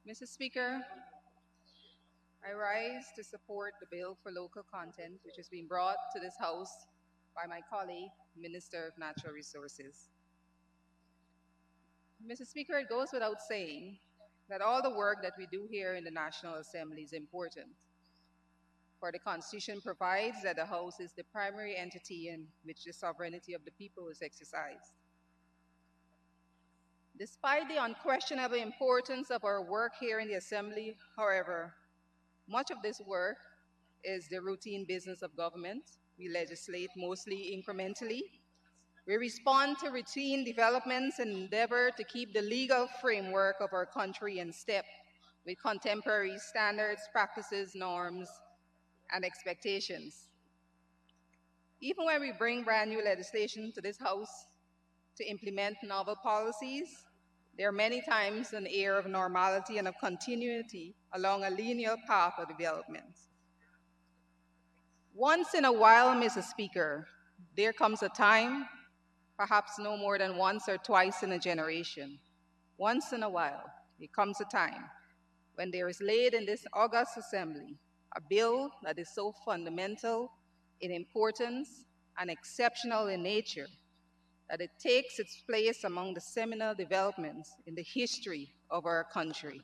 Mr. Speaker, I rise to support the bill for local content which has been brought to this House by my colleague, Minister of Natural Resources. Mr. Speaker, it goes without saying that all the work that we do here in the National Assembly is important, for the Constitution provides that the House is the primary entity in which the sovereignty of the people is exercised. Despite the unquestionable importance of our work here in the Assembly, however, much of this work is the routine business of government. We legislate mostly incrementally. We respond to routine developments and endeavor to keep the legal framework of our country in step with contemporary standards, practices, norms, and expectations. Even when we bring brand new legislation to this House to implement novel policies, there are many times an air of normality and of continuity along a linear path of development. Once in a while, Mr. Speaker, there comes a time, perhaps no more than once or twice in a generation, once in a while, there comes a time when there is laid in this august assembly a bill that is so fundamental in importance and exceptional in nature that it takes its place among the seminal developments in the history of our country.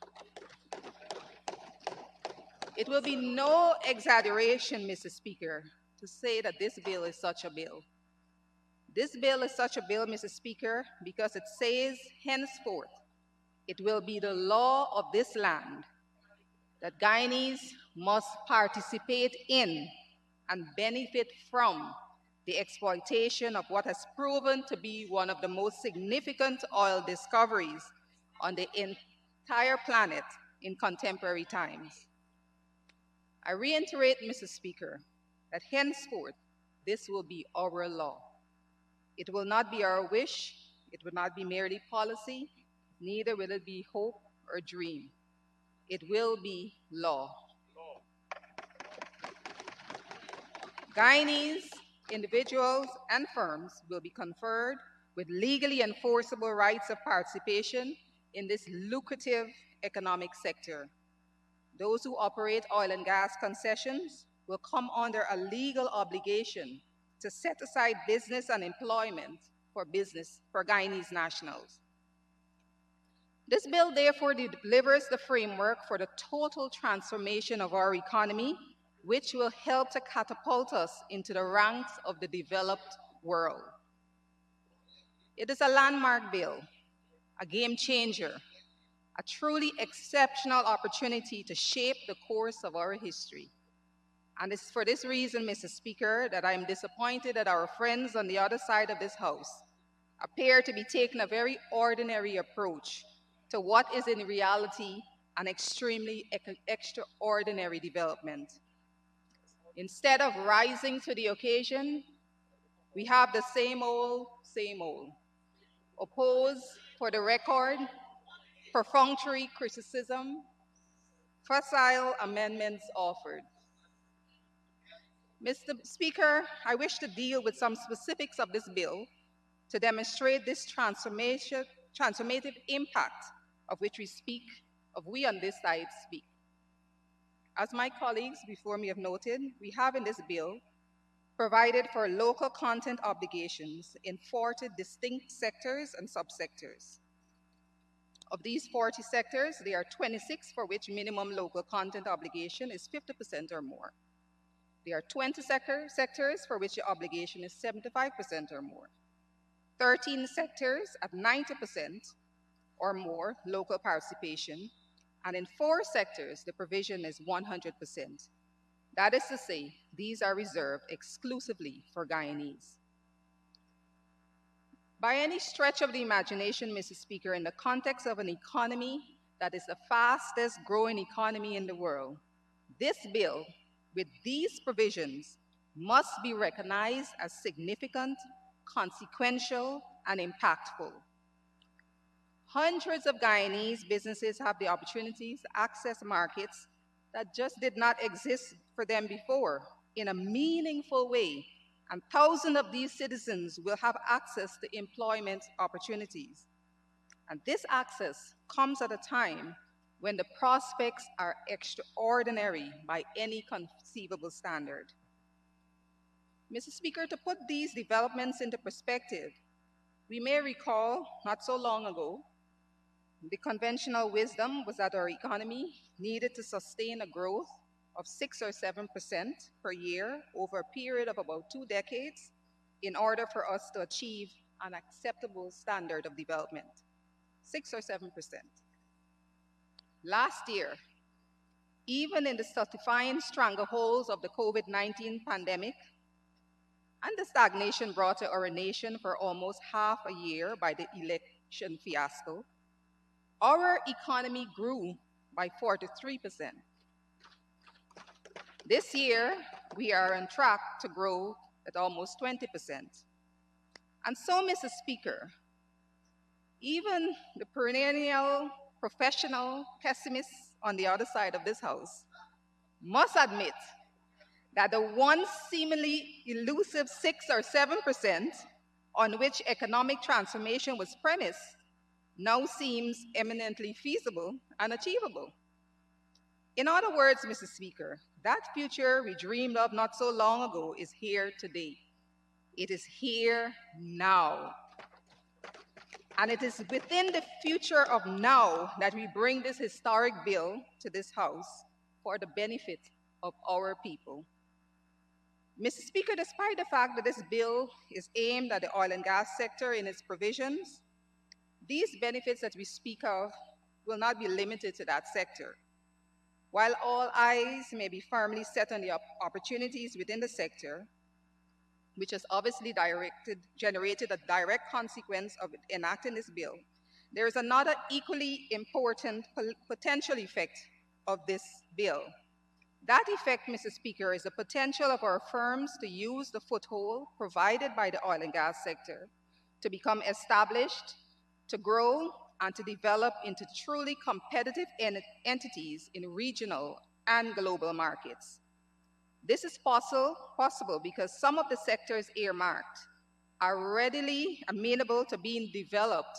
It will be no exaggeration, Mr. Speaker, to say that this bill is such a bill. This bill is such a bill, Mr. Speaker, because it says henceforth it will be the law of this land that Guyanese must participate in and benefit from the exploitation of what has proven to be one of the most significant oil discoveries on the entire planet in contemporary times. I reiterate, Mr. Speaker, that henceforth this will be our law. It will not be our wish, it will not be merely policy, neither will it be hope or dream. It will be law. Guyanese individuals and firms will be conferred with legally enforceable rights of participation in this lucrative economic sector. Those who operate oil and gas concessions will come under a legal obligation to set aside business and employment for Guyanese nationals. This bill therefore delivers the framework for the total transformation of our economy, which will help to catapult us into the ranks of the developed world. It is a landmark bill, a game changer, a truly exceptional opportunity to shape the course of our history. And it's for this reason, Mr. Speaker, that I am disappointed that our friends on the other side of this House appear to be taking a very ordinary approach to what is in reality an extremely extraordinary development. Instead of rising to the occasion, we have the same old, oppose for the record, perfunctory criticism, facile amendments offered. Mr. Speaker, I wish to deal with some specifics of this bill to demonstrate this transformative impact of which we on this side speak. As my colleagues before me have noted, we have in this bill provided for local content obligations in 40 distinct sectors and subsectors. Of these 40 sectors, there are 26 for which minimum local content obligation is 50% or more. There are 20 sectors for which the obligation is 75% or more. 13 sectors at 90% or more local participation, and in 4 sectors, the provision is 100%. That is to say, these are reserved exclusively for Guyanese. By any stretch of the imagination, Mr. Speaker, in the context of an economy that is the fastest growing economy in the world, this bill, with these provisions, must be recognized as significant, consequential, and impactful. Hundreds of Guyanese businesses have the opportunities to access markets that just did not exist for them before in a meaningful way, and thousands of these citizens will have access to employment opportunities. And this access comes at a time when the prospects are extraordinary by any conceivable standard. Mr. Speaker, to put these developments into perspective, we may recall not so long ago, the conventional wisdom was that our economy needed to sustain a growth of 6 or 7% per year over a period of about 2 decades in order for us to achieve an acceptable standard of development. 6 or 7%. Last year, even in the stultifying strangleholds of the COVID-19 pandemic and the stagnation brought to our nation for almost half a year by the election fiasco, our economy grew by 43%. This year, we are on track to grow at almost 20%. And so, Mr. Speaker, even the perennial professional pessimists on the other side of this House must admit that the once seemingly elusive 6 or 7% on which economic transformation was premised now seems eminently feasible and achievable. In other words, Mr. Speaker, that future we dreamed of not so long ago is here today. It is here now. And it is within the future of now that we bring this historic bill to this House for the benefit of our people. Mr. Speaker, despite the fact that this bill is aimed at the oil and gas sector in its provisions, these benefits that we speak of will not be limited to that sector. While all eyes may be firmly set on the opportunities within the sector, which has obviously generated a direct consequence of enacting this bill, there is another equally important potential effect of this bill. That effect, Mr. Speaker, is the potential of our firms to use the foothold provided by the oil and gas sector to become established, to grow, and to develop into truly competitive entities in regional and global markets. This is possible because some of the sectors earmarked are readily amenable to being developed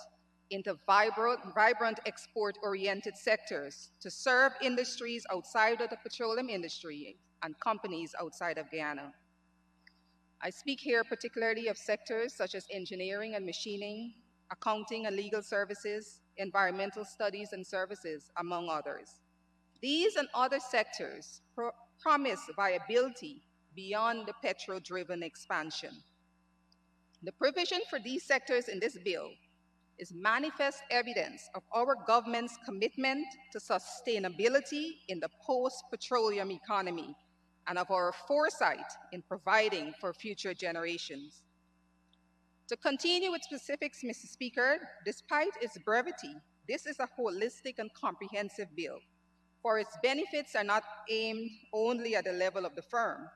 into vibrant export-oriented sectors to serve industries outside of the petroleum industry and companies outside of Guyana. I speak here particularly of sectors such as engineering and machining, accounting and legal services, environmental studies and services, among others. These and other sectors promise viability beyond the petrol-driven expansion. The provision for these sectors in this bill is manifest evidence of our government's commitment to sustainability in the post-petroleum economy and of our foresight in providing for future generations. To continue with specifics, Mr. Speaker, despite its brevity, this is a holistic and comprehensive bill, for its benefits are not aimed only at the level of the firm.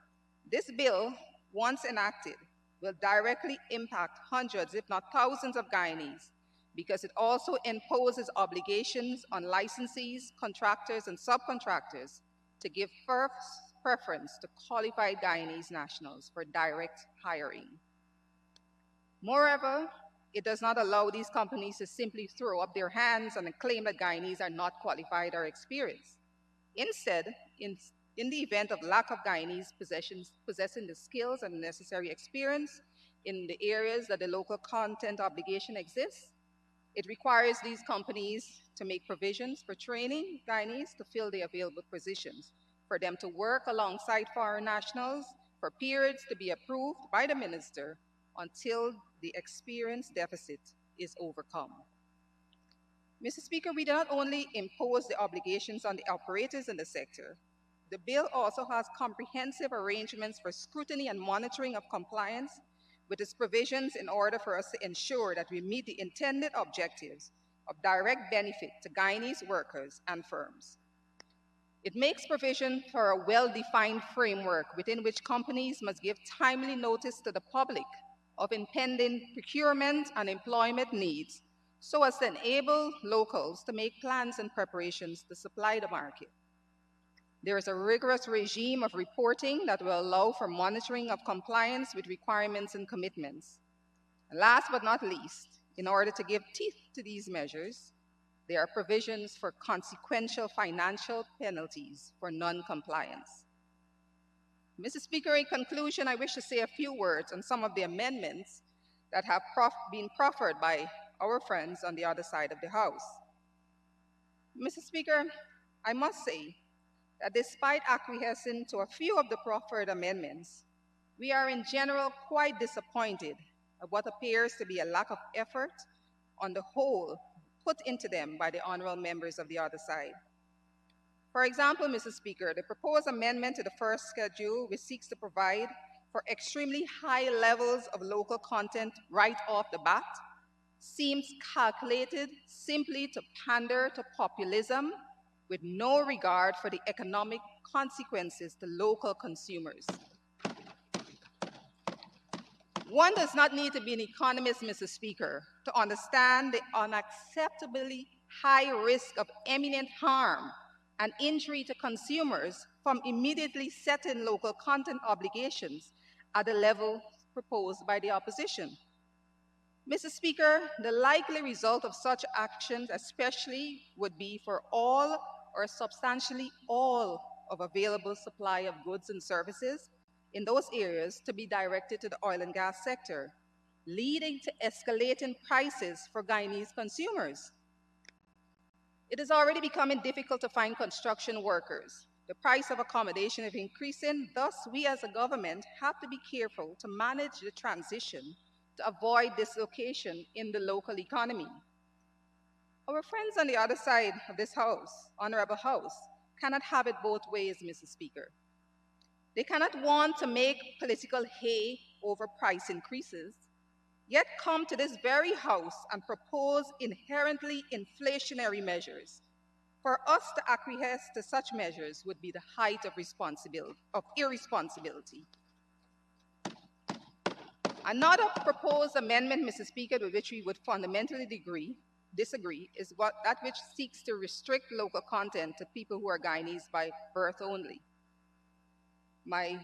This bill, once enacted, will directly impact hundreds, if not thousands, of Guyanese, because it also imposes obligations on licensees, contractors, and subcontractors to give first preference to qualified Guyanese nationals for direct hiring. Moreover, it does not allow these companies to simply throw up their hands and claim that Guyanese are not qualified or experienced. Instead, in the event of lack of Guyanese possessing the skills and necessary experience in the areas that the local content obligation exists, it requires these companies to make provisions for training Guyanese to fill the available positions, for them to work alongside foreign nationals for periods to be approved by the minister until the experience deficit is overcome. Mr. Speaker, we do not only impose the obligations on the operators in the sector, the bill also has comprehensive arrangements for scrutiny and monitoring of compliance with its provisions in order for us to ensure that we meet the intended objectives of direct benefit to Guyanese workers and firms. It makes provision for a well-defined framework within which companies must give timely notice to the public of impending procurement and employment needs so as to enable locals to make plans and preparations to supply the market. There is a rigorous regime of reporting that will allow for monitoring of compliance with requirements and commitments. And last but not least, in order to give teeth to these measures, there are provisions for consequential financial penalties for non-compliance. Mr. Speaker, in conclusion, I wish to say a few words on some of the amendments that have been proffered by our friends on the other side of the House. Mr. Speaker, I must say that despite acquiescing to a few of the proffered amendments, we are in general quite disappointed at what appears to be a lack of effort on the whole put into them by the honorable members of the other side. For example, Mr. Speaker, the proposed amendment to the first schedule, which seeks to provide for extremely high levels of local content right off the bat, seems calculated simply to pander to populism with no regard for the economic consequences to local consumers. One does not need to be an economist, Mr. Speaker, to understand the unacceptably high risk of imminent harm and injury to consumers from immediately setting local content obligations at the level proposed by the opposition. Mr. Speaker, the likely result of such actions especially would be for all or substantially all of available supply of goods and services in those areas to be directed to the oil and gas sector, leading to escalating prices for Guyanese consumers. It is already becoming difficult to find construction workers. The price of accommodation is increasing, thus we as a government have to be careful to manage the transition to avoid dislocation in the local economy. Our friends on the other side of this House, Honorable House, cannot have it both ways, Mr. Speaker. They cannot want to make political hay over price increases, yet come to this very House and propose inherently inflationary measures. For us to acquiesce to such measures would be the height of irresponsibility. Another proposed amendment, Mr. Speaker, with which we would fundamentally disagree is that which seeks to restrict local content to people who are Guyanese by birth only. My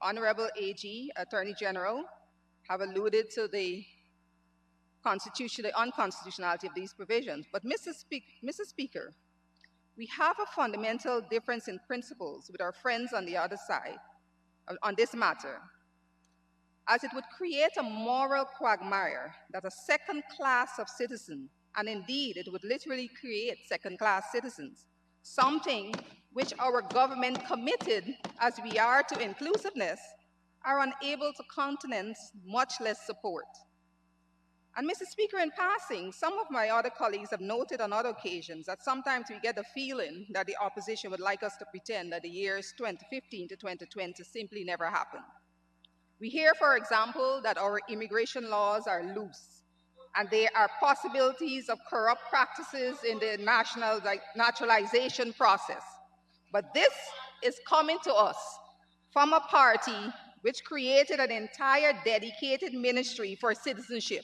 Honorable AG, Attorney General, have alluded to the unconstitutionality of these provisions. But Mr. Speaker, we have a fundamental difference in principles with our friends on the other side on this matter, as it would create a moral quagmire that a second class of citizens, and indeed it would literally create second-class citizens, something which our government, committed as we are to inclusiveness, are unable to countenance, much less support. And Mr. Speaker, in passing, some of my other colleagues have noted on other occasions that sometimes we get the feeling that the opposition would like us to pretend that the years 2015 to 2020 simply never happened. We hear, for example, that our immigration laws are loose, and there are possibilities of corrupt practices in the naturalization process. But this is coming to us from a party which created an entire dedicated ministry for citizenship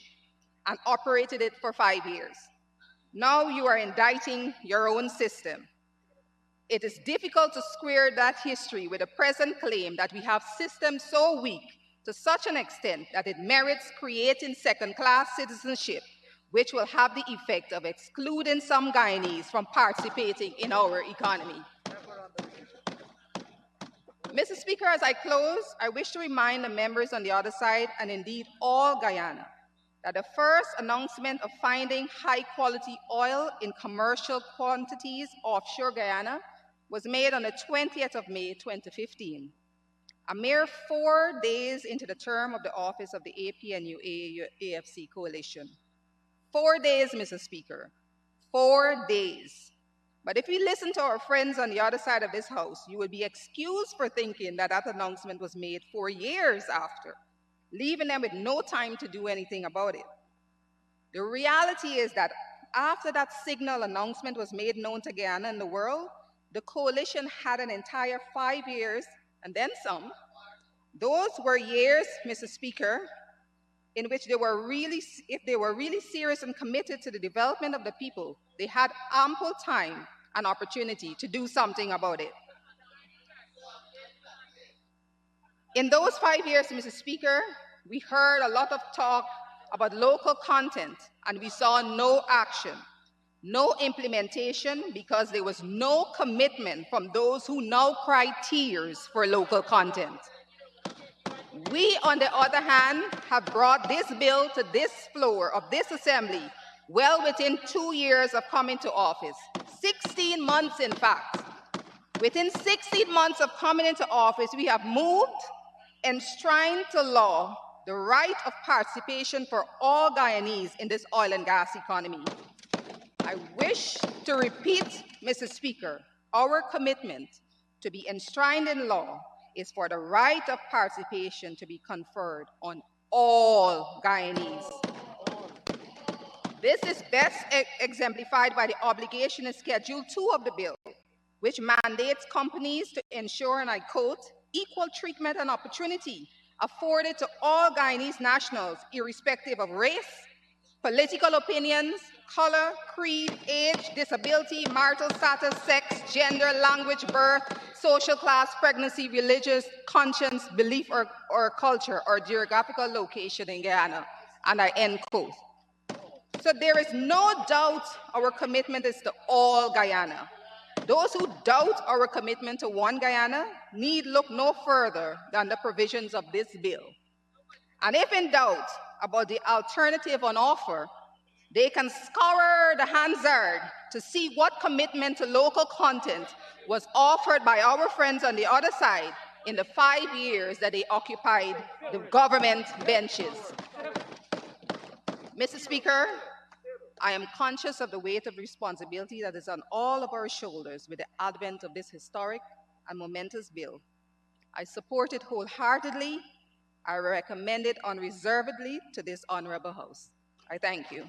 and operated it for 5 years. Now you are indicting your own system. It is difficult to square that history with the present claim that we have systems so weak to such an extent that it merits creating second-class citizenship, which will have the effect of excluding some Guyanese from participating in our economy. Mr. Speaker, as I close, I wish to remind the members on the other side, and indeed all Guyana, that the first announcement of finding high-quality oil in commercial quantities offshore Guyana was made on the 20th of May, 2015, a mere 4 days into the term of the office of the APNU-AFC coalition. 4 days, Mr. Speaker, 4 days. But if you listen to our friends on the other side of this House, you will be excused for thinking that that announcement was made 4 years after, leaving them with no time to do anything about it. The reality is that after that signal announcement was made known to Guyana and the world, the coalition had an entire 5 years and then some. Those were years, Mr. Speaker, in which if they were really serious and committed to the development of the people, they had ample time and opportunity to do something about it. In those 5 years, Mr. Speaker, we heard a lot of talk about local content, and we saw no action. No implementation because there was no commitment from those who now cry tears for local content. We, on the other hand, have brought this bill to this floor of this assembly well within 2 years of coming to office. 16 months, in fact. Within 16 months of coming into office, we have moved, enshrined to law, the right of participation for all Guyanese in this oil and gas economy. I wish to repeat, Mr. Speaker, our commitment to be enshrined in law is for the right of participation to be conferred on all Guyanese. This is best exemplified by the obligation in Schedule 2 of the bill, which mandates companies to ensure, and I quote, equal treatment and opportunity afforded to all Guyanese nationals, irrespective of race, political opinions, color, creed, age, disability, marital status, sex, gender, language, birth, social class, pregnancy, religious, conscience, belief, or culture, or geographical location in Guyana. And I end quote. So there is no doubt our commitment is to all Guyana. Those who doubt our commitment to one Guyana need look no further than the provisions of this bill. And if in doubt about the alternative on offer, they can scour the Hansard to see what commitment to local content was offered by our friends on the other side in the 5 years that they occupied the government benches. Mr. Speaker, I am conscious of the weight of responsibility that is on all of our shoulders with the advent of this historic and momentous bill. I support it wholeheartedly. I recommend it unreservedly to this honorable House. I thank you.